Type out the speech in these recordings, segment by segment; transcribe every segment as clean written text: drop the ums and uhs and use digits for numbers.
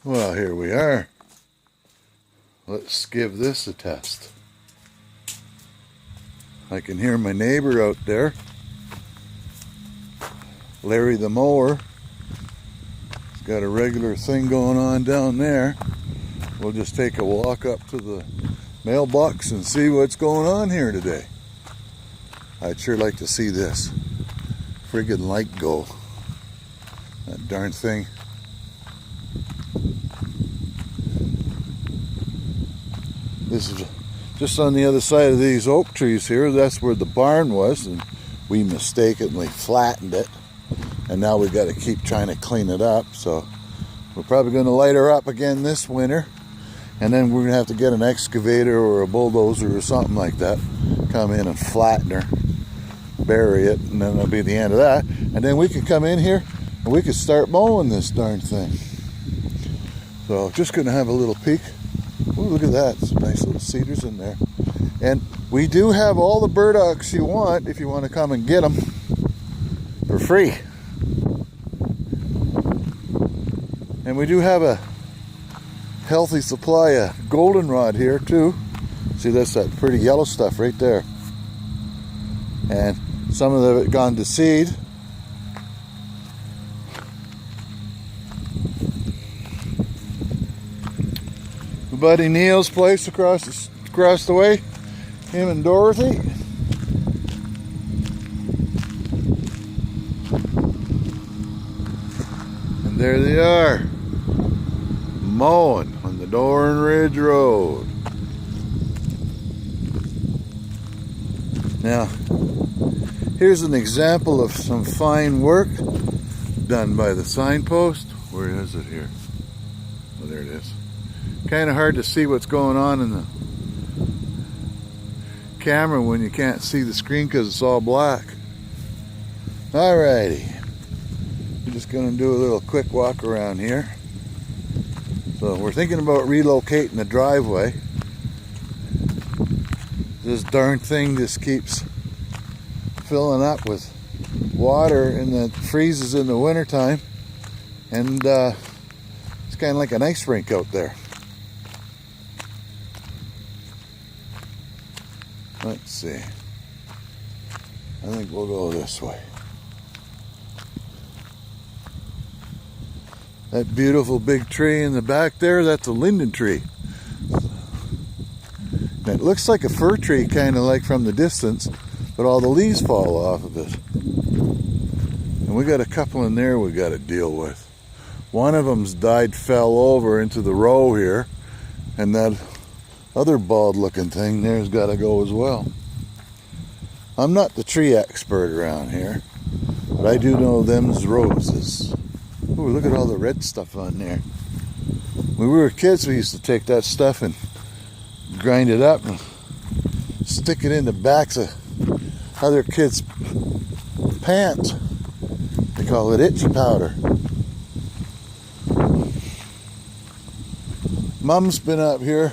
Well, here we are. Let's give this a test. I can hear my neighbor out there, Larry the mower. He's got a regular thing going on down there. We'll just take a walk up to the mailbox and see what's going on here today. I'd sure like to see this friggin' light go. That darn thing. This is just on the other side of these oak trees here. That's where the barn was, and we mistakenly flattened it. And now we've got to keep trying to clean it up. So we're probably going to light her up again this winter. And then we're going to have to get an excavator or a bulldozer or something like that. Come in and flatten her, bury it, and then that'll be the end of that. And then we can come in here and we can start mowing this darn thing. So just going to have a little peek. Ooh, look at that. Some nice little cedars in there. And we do have all the burdocks you want if you want to come and get them for free. And we do have a healthy supply of goldenrod here too. See, that's that pretty yellow stuff right there. And some of it gone to seed. Buddy Neil's place across the way, him and Dorothy. And there they are, mowing on the Doran Ridge Road. Now, here's an example of some fine work done by the signpost. Where is it here? Oh, there it is. Kind of hard to see what's going on in the camera when you can't see the screen because it's all black. Alrighty, we're just going to do a little quick walk around here. So we're thinking about relocating the driveway. This darn thing just keeps filling up with water and then freezes in the wintertime, and it's kind of like an ice rink out there. Let's see. I think we'll go this way. That beautiful big tree in the back there, that's a linden tree. And it looks like a fir tree, kind of like from the distance, but all the leaves fall off of it. And we got a couple in there we got to deal with. One of them's died, fell over into the row here, and that other bald looking thing there's got to go as well. I'm not the tree expert around here, but I do know them's roses. Ooh, look at all the red stuff on there. When we were kids, we used to take that stuff and grind it up and stick it in the backs of other kids' pants. They call it itchy powder. Mom's been up here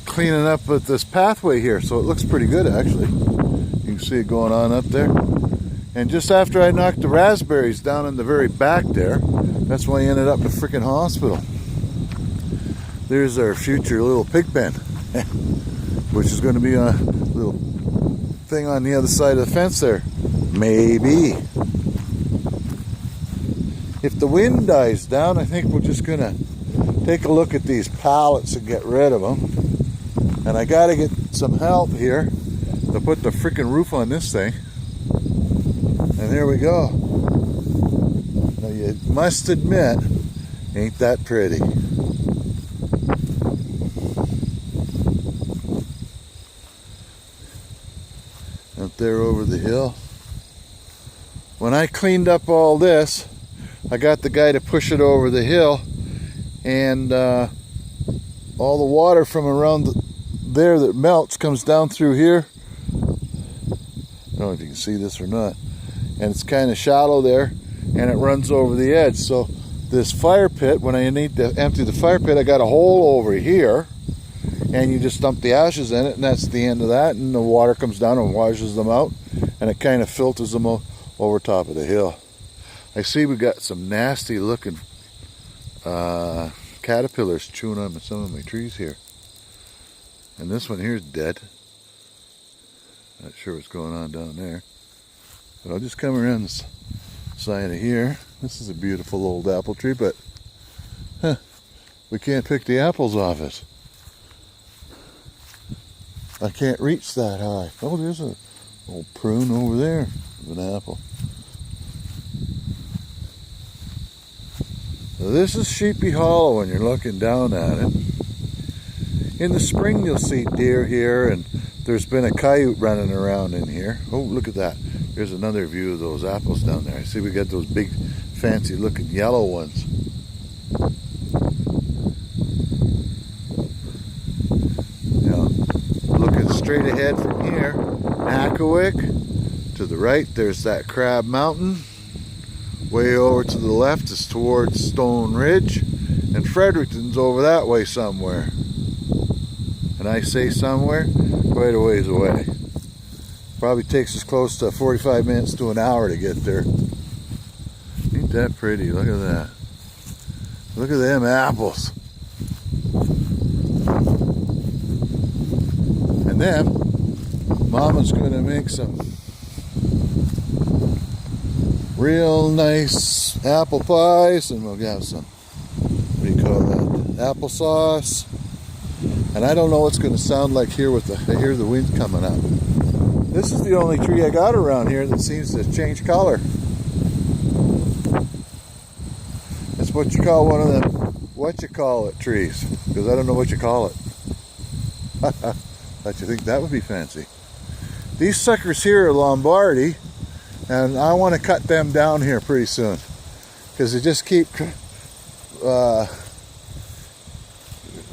cleaning up with this pathway here, so it looks pretty good actually. You can see it going on up there. And just after I knocked the raspberries down in the very back there, that's when I ended up in the freaking hospital. There's our future little pig pen, which is going to be a little thing on the other side of the fence there. Maybe. If the wind dies down, I think we're just going to take a look at these pallets and get rid of them. And I got to get some help here to put the freaking roof on this thing. And there we go. Now you must admit, ain't that pretty. Up there over the hill. When I cleaned up all this, I got the guy to push it over the hill, and all the water from around there that melts comes down through here. I don't know if you can see this or not. And it's kind of shallow there, and it runs over the edge. So this fire pit, when I need to empty the fire pit, I got a hole over here, and you just dump the ashes in it, and that's the end of that, and the water comes down and washes them out, and it kind of filters them over top of the hill. I see we got some nasty looking caterpillars chewing on some of my trees here. And this one here is dead. Not sure what's going on down there. But I'll just come around this side of here. This is a beautiful old apple tree, but we can't pick the apples off it. I can't reach that high. Oh, there's a old prune over there with an apple. So this is Sheepy Hollow when you're looking down at it. In the spring you'll see deer here, and there's been a coyote running around in here. Oh, look at that. There's another view of those apples down there. I see we got those big fancy looking yellow ones. Now, looking straight ahead from here, Akawik. To the right there's that Crab Mountain. Way over to the left is towards Stone Ridge. And Fredericton's over that way somewhere. And I say somewhere, quite a ways away. Probably takes us close to 45 minutes to an hour to get there. Ain't that pretty? Look at that. Look at them apples. And then, Mama's going to make some real nice apple pies, and we'll have some, what do you call that, applesauce. And I don't know what's going to sound like here with I hear the wind coming up. This is the only tree I got around here that seems to change color. It's what you call one of them, what you call it trees, because I don't know what you call it. But you think that would be fancy. These suckers here are Lombardy, and I want to cut them down here pretty soon, because they just keep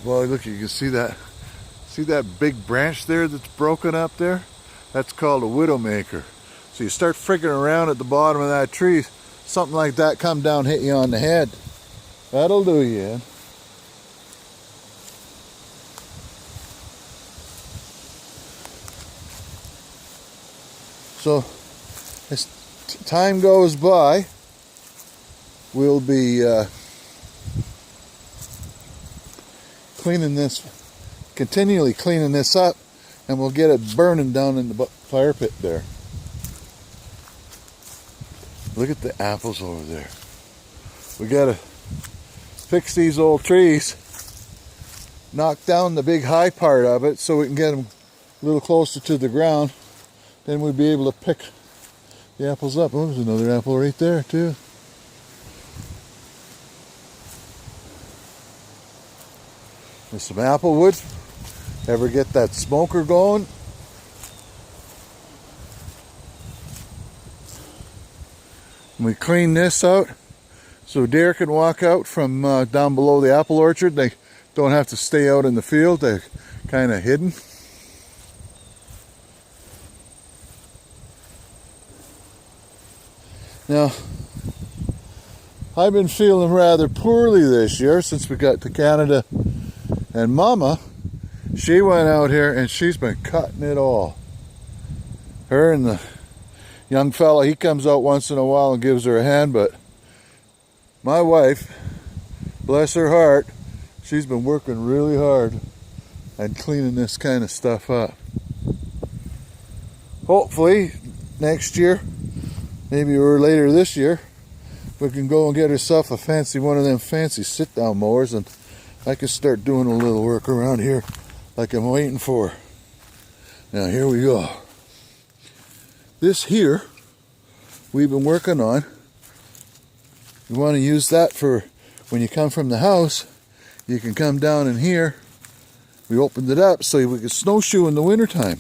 well, look, you can see that big branch there that's broken up there? That's called a widowmaker. So you start freaking around at the bottom of that tree, something like that come down, hit you on the head. That'll do you. So as time goes by, we'll be continually cleaning this up, and we'll get it burning down in the fire pit there. Look at the apples over there. We gotta fix these old trees, knock down the big high part of it so we can get them a little closer to the ground. Then we'll be able to pick the apples up. Oh, there's another apple right there too. There's some apple wood. Ever get that smoker going? And we clean this out so deer can walk out from down below the apple orchard. They don't have to stay out in the field. They're kind of hidden. Now, I've been feeling rather poorly this year since we got to Canada. And Mama, she went out here and she's been cutting it all. Her and the young fella, he comes out once in a while and gives her a hand, but my wife, bless her heart, she's been working really hard and cleaning this kind of stuff up. Hopefully, next year, maybe or later this year, we can go and get herself a fancy one of them fancy sit-down mowers, and I can start doing a little work around here like I'm waiting for. Now here we go. This here, we've been working on. You want to use that for when you come from the house, you can come down in here. We opened it up so we could snowshoe in the wintertime.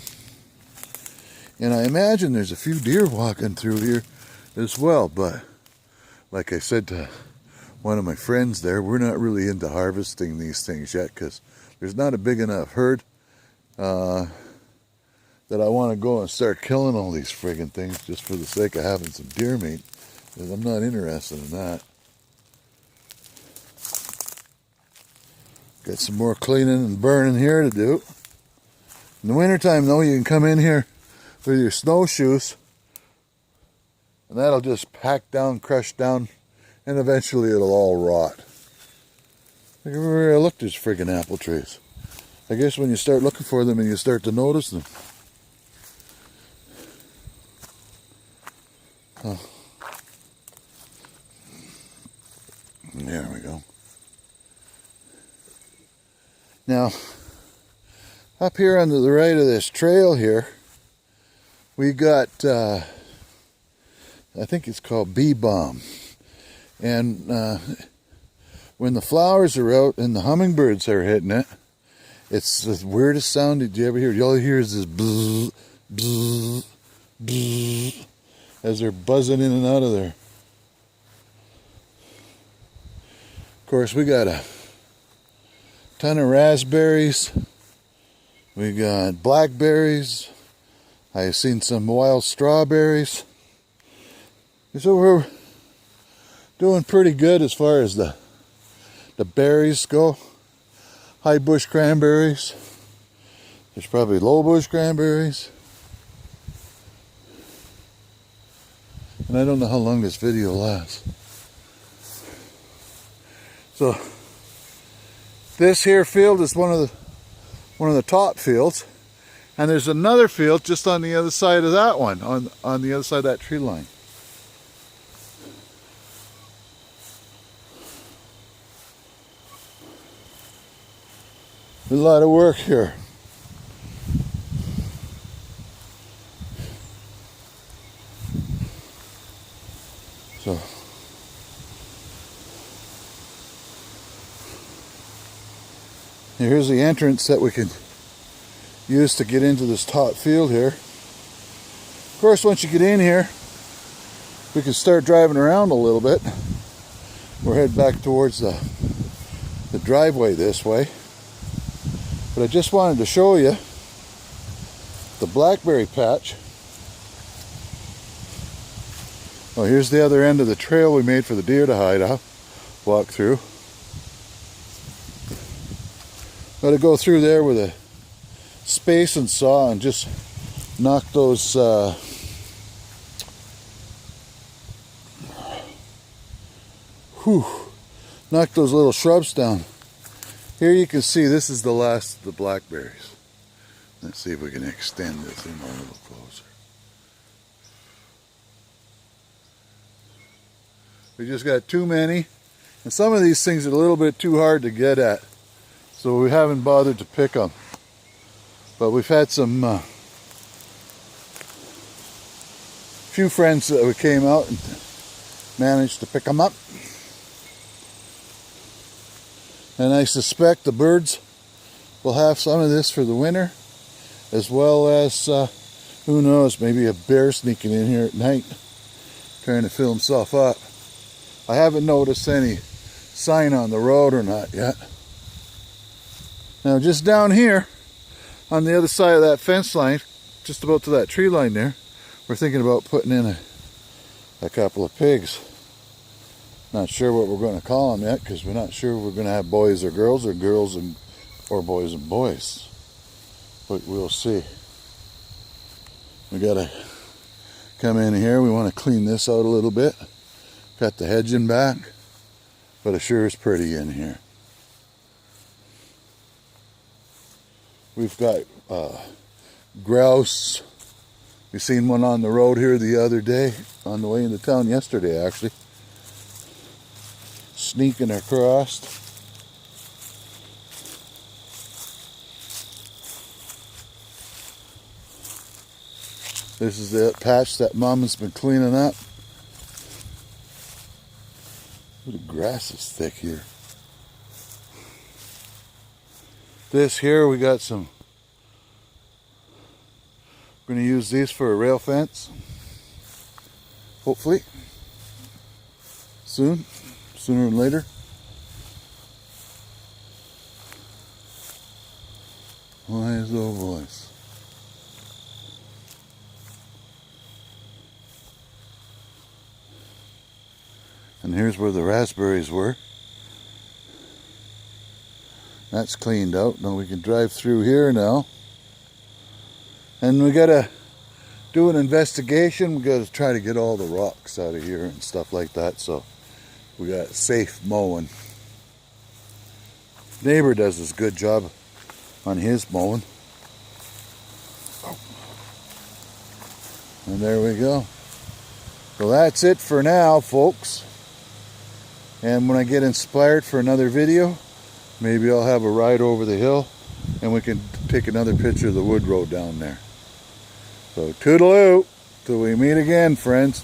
And I imagine there's a few deer walking through here as well, but like I said to one of my friends there, we're not really into harvesting these things yet because there's not a big enough herd that I want to go and start killing all these friggin' things just for the sake of having some deer meat, because I'm not interested in that. Got some more cleaning and burning here to do. In the wintertime though, you can come in here with your snowshoes and that'll just pack down, crush down, and eventually it'll all rot. Like everywhere I look, there's friggin' apple trees. I guess when you start looking for them and you start to notice them. Oh. There we go. Now, up here on the right of this trail here, we got, I think it's called bee balm. And when the flowers are out and the hummingbirds are hitting it, it's the weirdest sound. Did you ever hear? All you hear is this bzzz, bzzz, bzzz, as they're buzzing in and out of there. Of course, we got a ton of raspberries. We got blackberries. I've seen some wild strawberries. So we're doing pretty good as far as the berries go. High bush cranberries. There's probably low bush cranberries. And I don't know how long this video lasts. So this here field is one of the top fields, and there's another field just on the other side of that one, on the other side of that tree line. There's a lot of work here. So here's the entrance that we can use to get into this top field here. Of course, once you get in here, we can start driving around a little bit. We're heading back towards the driveway this way. But I just wanted to show you the blackberry patch. Oh, here's the other end of the trail we made for the deer to hide out, walk through. Got to go through there with a spacing saw and just knock those knock those little shrubs down. Here you can see this is the last of the blackberries. Let's see if we can extend this in a little closer. We just got too many, and some of these things are a little bit too hard to get at, so we haven't bothered to pick them. But we've had some few friends that came out and managed to pick them up. And I suspect the birds will have some of this for the winter, as well as, who knows, maybe a bear sneaking in here at night, trying to fill himself up. I haven't noticed any sign on the road or not yet. Now just down here, on the other side of that fence line, just about to that tree line there, we're thinking about putting in a couple of pigs. Not sure what we're going to call them yet, because we're not sure if we're going to have boys or girls or boys and boys. But we'll see. We got to come in here. We want to clean this out a little bit. Got the hedging back, but it sure is pretty in here. We've got grouse. We seen one on the road here the other day, on the way into town yesterday actually. Sneaking across. This is the patch that Mama's been cleaning up. The grass is thick here. This here, we got some. We're going to use these for a rail fence. Hopefully. Soon. Sooner than later. Wise old voice. And here's where the raspberries were. That's cleaned out. Now we can drive through here now. And we gotta do an investigation. We gotta try to get all the rocks out of here and stuff like that. So we got safe mowing. Neighbor does a good job on his mowing. And there we go. So that's it for now, folks. And when I get inspired for another video, maybe I'll have a ride over the hill and we can take another picture of the wood road down there. So toodaloo till we meet again, friends.